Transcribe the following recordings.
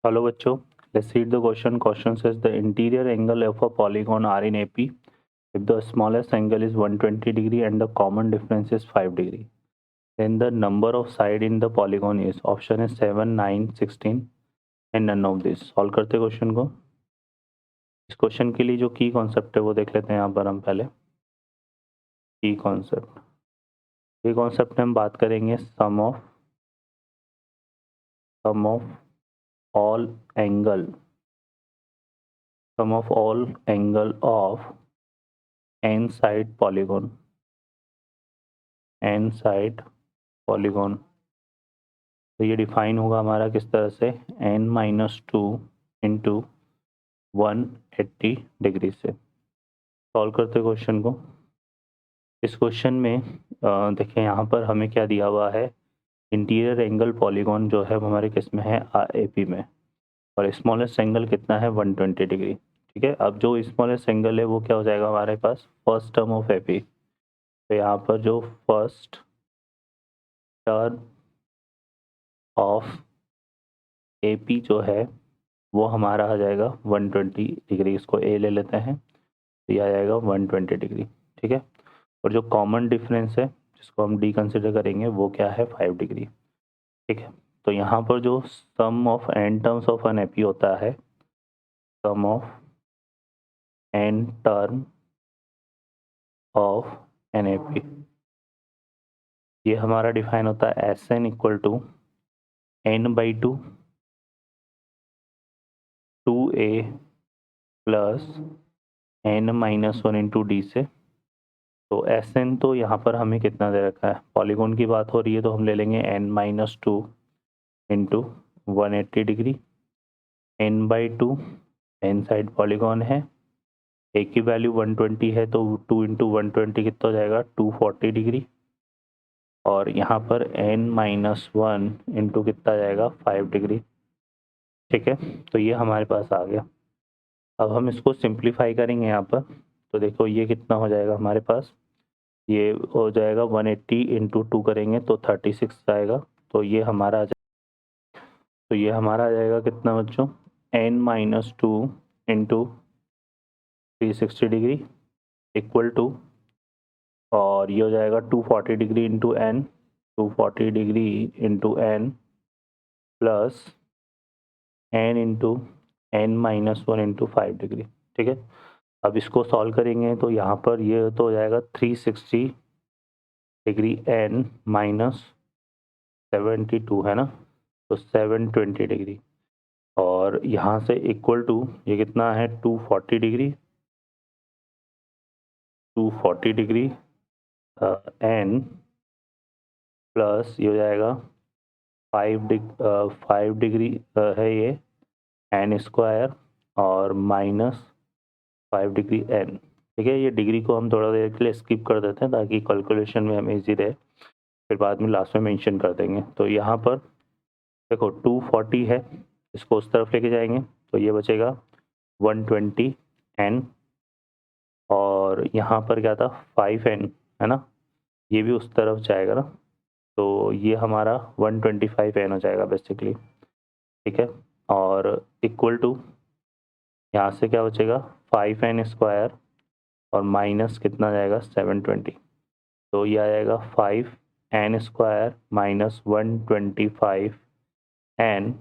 Hello बच्चों, let's read the question. Question says the interior angle of a polygon R in AP if the smallest angle is 120 degree and the common difference is 5 degree. Then the number of side in the polygon is option is 7, 9, 16 and none of this. Solve करते question को. इस question के लिए जो की concept है वो देख लेते हैं यहाँ पर हम पहले. की कॉन्सेप्ट, ये कॉन्सेप्ट में हम बात करेंगे सम of all angle of n side polygon. तो ये डिफाइन होगा हमारा किस तरह से, n-2 इंटू 180 डिग्री से. सॉल्व करते क्वेश्चन को. इस क्वेश्चन में देखिए यहाँ पर हमें क्या दिया हुआ है, इंटीरियर एंगल पॉलीगॉन जो है वो हमारे किस में है, एपी में, और स्मॉलेस्ट एंगल कितना है, 120 डिग्री. ठीक है, अब जो स्मॉलेस्ट एंगल है वो क्या हो जाएगा हमारे पास, फर्स्ट टर्म ऑफ एपी. तो यहाँ पर जो फर्स्ट टर्म ऑफ एपी जो है वो हमारा आ जाएगा 120 डिग्री. इसको ए ले लेते हैं तो ये आ जाएगा 120 डिग्री. ठीक है, और जो कॉमन डिफरेंस है जिसको हम डी कंसिडर करेंगे वो क्या है, 5 डिग्री. ठीक है, तो यहाँ पर जो sum of n terms of n AP होता है, sum of n term of n AP, ये हमारा डिफाइन होता है S n equal to n/2 2a plus n-1 into d से. तो एस एन तो यहाँ पर हमें कितना दे रखा है, पॉलीगॉन की बात हो रही है तो हम ले लेंगे n-2 into 180 degree. n/2 n side polygon है, ए की वैल्यू 120 है तो 2 इंटू 120 कितना हो जाएगा, 240 डिग्री. और यहाँ पर n-1 इंटू कितना जाएगा, 5 डिग्री. ठीक है, तो ये हमारे पास आ गया. अब हम इसको सिंप्लीफाई करेंगे यहाँ पर. तो देखो ये कितना हो जाएगा हमारे पास, ये हो जाएगा 180 इंटू 2 करेंगे तो 36 आएगा. तो ये हमारा आ जाएगा कितना बच्चों, n-2 into 360 degree equal to, और ये हो जाएगा 240 degree into n, 240 degree into n plus n into n-1 into 5 degree. ठीक है, अब इसको सॉल्व करेंगे तो यहाँ पर ये तो हो जाएगा 360 डिग्री n माइनस 72 है ना, तो 720 डिग्री. और यहाँ से इक्वल टू ये कितना है, 240 डिग्री n प्लस ये हो जाएगा 5 डिग्री है ये n स्क्वायर और माइनस 5 डिग्री n. ठीक है, ये डिग्री को हम थोड़ा देर के लिए स्किप कर देते हैं ताकि कैलकुलेशन में हमें इजी रहे, फिर बाद में लास्ट में मेंशन कर देंगे. तो यहाँ पर देखो 240 है, इसको उस तरफ लेके जाएंगे तो ये बचेगा 120 n, और यहाँ पर क्या था 5n है ना, ये भी उस तरफ जाएगा ना, तो ये हमारा 125 n हो जाएगा बेसिकली. ठीक है, और इक्वल टू यहाँ से क्या बचेगा, 5n स्क्वायर और माइनस कितना जाएगा, 720. तो ये आ जाएगा 5n स्क्वायर माइनस 125n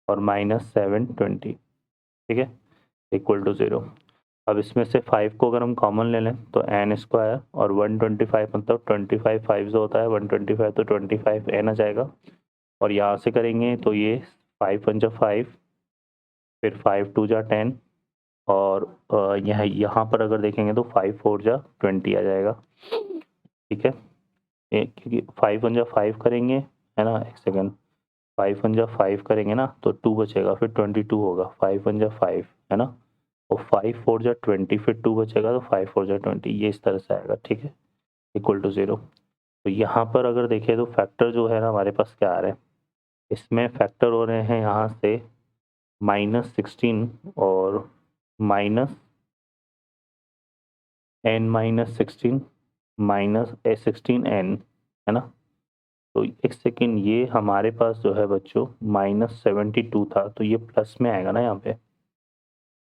और माइनस 720. ठीक है, इक्वल टू 0. अब इसमें से 5 को अगर हम कॉमन ले लें तो n स्क्वायर और 125 मतलब 25 5 जो होता है 125, तो 25 n आ जाएगा. और यहाँ से करेंगे तो ये 5 1 जा 5, फिर 5 2 जा 10, और यहाँ पर अगर देखेंगे तो 5 4 जा 20 आ जाएगा. ठीक है, क्योंकि 5 1 जा 5 करेंगे है ना, एक सेकंड, 5 1 जा 5 करेंगे ना तो 2 बचेगा, फिर 22 होगा, 5 1 जा 5 है ना, और 5 4 जा 20, फिर 2 बचेगा तो 5 4 जा 20, ये इस तरह से आएगा. ठीक है, इक्वल टू 0. तो यहाँ पर अगर देखें तो फैक्टर जो है ना हमारे पास क्या आ रहे हैं, इसमें फैक्टर हो रहे हैं यहाँ से -16 और माइनस n-16 माइनस 16n है ना, तो एक सेकेंड, ये हमारे पास जो है बच्चों -72 था, तो ये प्लस में आएगा ना, यहाँ पे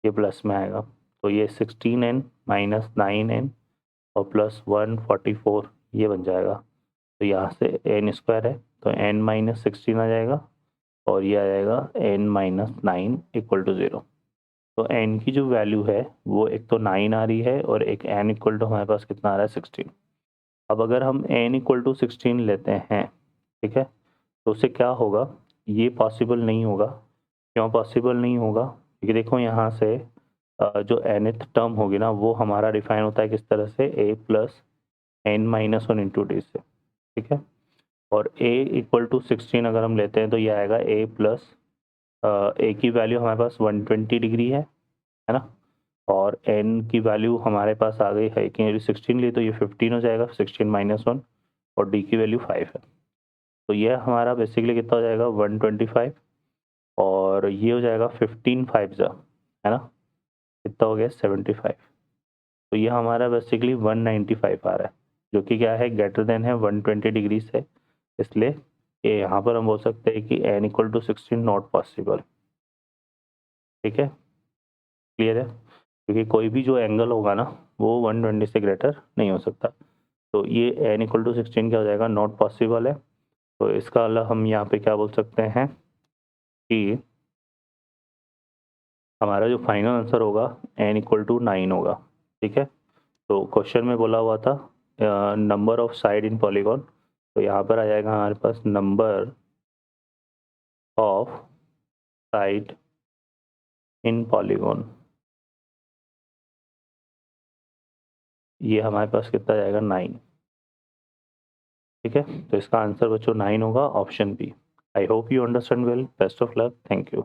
ये प्लस में आएगा। तो ये 16n माइनस 9n और प्लस 144 ये बन जाएगा। तो यहाँ से n स्क्वायर है तो n माइनस 16 आ जाएगा और ये आ जाएगा n माइनस 9 इक्वल टू 0। तो n की जो वैल्यू है वो एक तो 9 आ रही है और एक n इक्वल टू हमारे पास कितना आ रहा है 16। अब अगर हम n इक्वल टू 16 लेते हैं, ठीक है, तो उससे क्या होगा, ये पॉसिबल नहीं होगा। क्यों पॉसिबल नहीं होगा? क्योंकि देखो यहाँ से जो nth टर्म होगी ना वो हमारा डिफाइन होता है किस तरह से, a plus n minus 1 into d से, ठीक है। और a इक्वल टू 16 अगर हम लेते हैं तो ये आएगा a प्लस a की वैल्यू हमारे पास 120 डिग्री है ना, और n की वैल्यू हमारे पास आ गई है कि 16 लिए तो ये 15 हो जाएगा, 16 माइनस 1, और d की वैल्यू 5 है। तो ये हमारा बेसिकली कितना हो जाएगा 125, और ये हो जाएगा 15 5 है ना, कितना हो गया 75। तो ये हमारा बेसिकली 195 आ रहा है, जो कि क्या है, ग्रेटर देन है 120 डिग्री से। इसलिए ये यहाँ पर हम बोल सकते हैं कि n equal to 16 not possible. ठीक है, क्लियर है, क्योंकि कोई भी जो एंगल होगा ना वो 120 से ग्रेटर नहीं हो सकता। तो ये n इक्वल टू 16 क्या हो जाएगा, नॉट पॉसिबल है। तो इसका अलावा हम यहाँ पे क्या बोल सकते हैं कि हमारा जो फाइनल आंसर होगा n इक्वल टू 9 होगा। ठीक है, तो क्वेश्चन में बोला हुआ था number of side in polygon, तो यहाँ पर आ जाएगा हमारे पास number of side in polygon. ये हमारे पास कितना जाएगा 9। ठीक है, तो इसका आंसर बच्चों 9 होगा, option B. I hope you understand well, best of luck, thank you.